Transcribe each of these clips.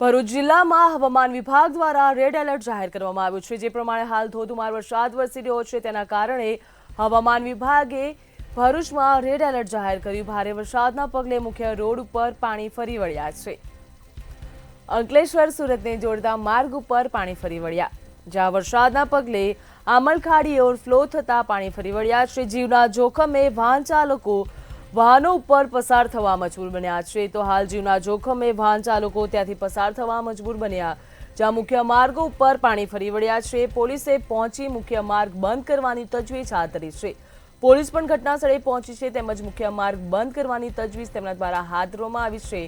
ભરૂચ જિલ્લામાં હવામાન વિભાગ દ્વારા રેડ એલર્ટ જાહેર કરવામાં આવ્યું છે, જે પ્રમાણે હાલ ધોધમાર વરસાદ વરસી રહ્યો છે, તેના કારણે હવામાન વિભાગે ભરૂચમાં રેડ એલર્ટ જાહેર કર્યું। ભારે વરસાદના પગલે મુખ્ય રોડ ઉપર પાણી ફરી વળ્યા છે। અંકલેશ્વર સુરતને જોડતા માર્ગ ઉપર પાણી ફરી વળ્યા, જ્યાં વરસાદના પગલે આમલખાડી ઓવરફ્લો થતા પાણી ફરી વળ્યા છે। જીવના જોખમે વાહન ચાલકો વાહનો ઉપર પસાર થવા મજબૂર બન્યા છે। તો હાલ જીવના જોખમે વાહન ચાલકો ત્યાંથી પસાર થવા મજબૂર બન્યા, જ્યાં મુખ્ય માર્ગો ઉપર પાણી ફરી વળ્યા છે। પોલીસે પહોંચી મુખ્ય માર્ગ બંધ કરવાની તજવીજ હાથ ધરી છે। પોલીસ પણ ઘટનાસ્થળે પહોંચી છે, તેમજ મુખ્ય માર્ગ બંધ કરવાની તજવીજ તેમના દ્વારા હાથ ધરવામાં આવી છે।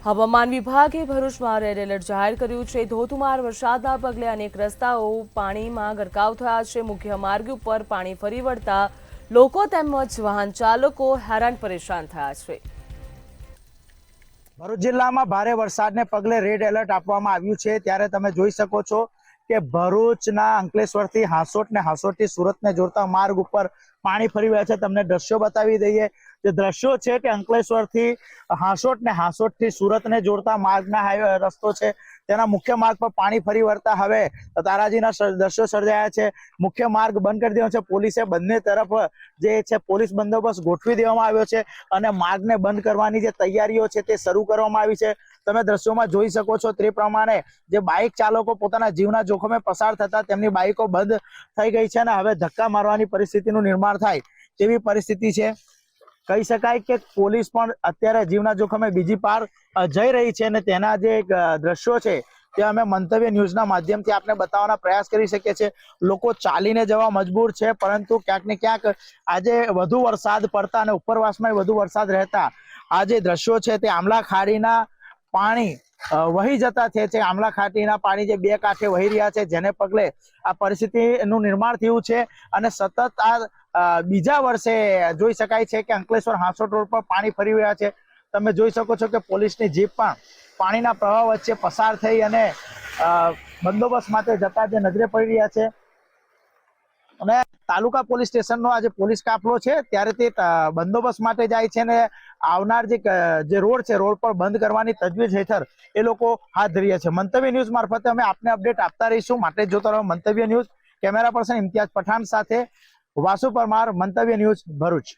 હવામાન વિભાગે ભરૂચમાં રેડ એલર્ટ જાહેર કર્યું છે। ધોધમાર વરસાદના પગલે અનેક રસ્તાઓ પાણીમાં ગરકાવ થયા છે। મુખ્ય માર્ગ ઉપર પાણી ફરી વળતા લોકો તેમજ વાહન ચાલકો હેરાન પરેશાન થયા છે। ભરૂચ જિલ્લામાં ભારે વરસાદને પગલે રેડ એલર્ટ આપવામાં આવ્યું છે, ત્યારે તમે જોઈ શકો છો કે ભરૂચના અંકલેશ્વરથી હાંસોટ ને હાંસોટથી સુરતને જોડતા માર્ગ ઉપર પાણી ફરી વળ્યા છે। તમને દ્રશ્યો બતાવી દઈએ, જે દ્રશ્યો છે તે અંકલેશ્વરથી હાંસોટ ને હાંસોટથી સુરતને જોડતા માર્ગના હાઈવે રસ્તો છે, તેના મુખ્ય માર્ગ પર પાણી ફરી વળતા હવે તારાજીના દ્રશ્યો સર્જાયા છે। મુખ્ય માર્ગ બંધ કરી દેવાનો છે। પોલીસે બંને તરફ જે છે પોલીસ બંદોબસ્ત ગોઠવી દેવામાં આવ્યો છે અને માર્ગને બંધ કરવાની જે તૈયારીઓ છે તે શરૂ કરવામાં આવી છે। તમે દ્રશ્યોમાં જોઈ શકો છો તે પ્રમાણે જે બાઇક ચાલકો પોતાના જીવના જોખમે પસાર થતા તેમની બાઇકો બંધ થઈ ગઈ છે અને હવે ધક્કા મારવાની પરિસ્થિતિનું નિર્માણ થાય તેવી પરિસ્થિતિ છે। કહી શકાય કે પોલીસ પણ અત્યારે જીવના જોખમે બીજી પાર જઈ રહી છે અને તેના જે દ્રશ્યો છે તે અમે મંતવ્ય ન્યૂઝના માધ્યમથી આપને બતાવવાના પ્રયાસ કરી શકીએ છીએ। લોકો ચાલીને જવા મજબૂર છે, પરંતુ ક્યાંક ને ક્યાંક આજે વધુ વરસાદ પડતા અને ઉપરવાસમાં વધુ વરસાદ રહેતા આ જે દ્રશ્યો છે તે આમલા ખાડીના પાણી વહી જતા છે। આમલા ખાડીના પાણી જે બે કાંઠે વહી રહ્યા છે, જેને પગલે આ પરિસ્થિતિનું નિર્માણ થયું છે અને સતત આ બીજા વર્ષે જોઈ શકાય છે કે અંકલેશ્વર હાંસોટ રોડ પર પાણી ફરી રહ્યા છે। તમે જોઈ શકો છો કે પોલીસની જીપ પણ પાણીના પ્રવાહ વચ્ચે પસાર થઈ અને બંદોબસ્ત માટે જતા જે નજરે પડી રહ્યા છે। અને તાલુકા પોલીસ સ્ટેશનનો આજે પોલીસ કાફલો છે, ત્યારે તે બંદોબસ્ત માટે જાય છે ને આવનાર જે રોડ છે, રોડ પર બંધ કરવાની તજવીજ હેઠળ એ લોકો હાથ ધરી છે। મંતવ્ય ન્યૂઝ મારફતે અમે આપને અપડેટ આપતા રહીશું, માટે જોતા રહો Mantavya news. Camera person Imtiyaz Pathan સાથે વાસુ પરમાર, મંતવ્ય ન્યૂઝ, ભરૂચ।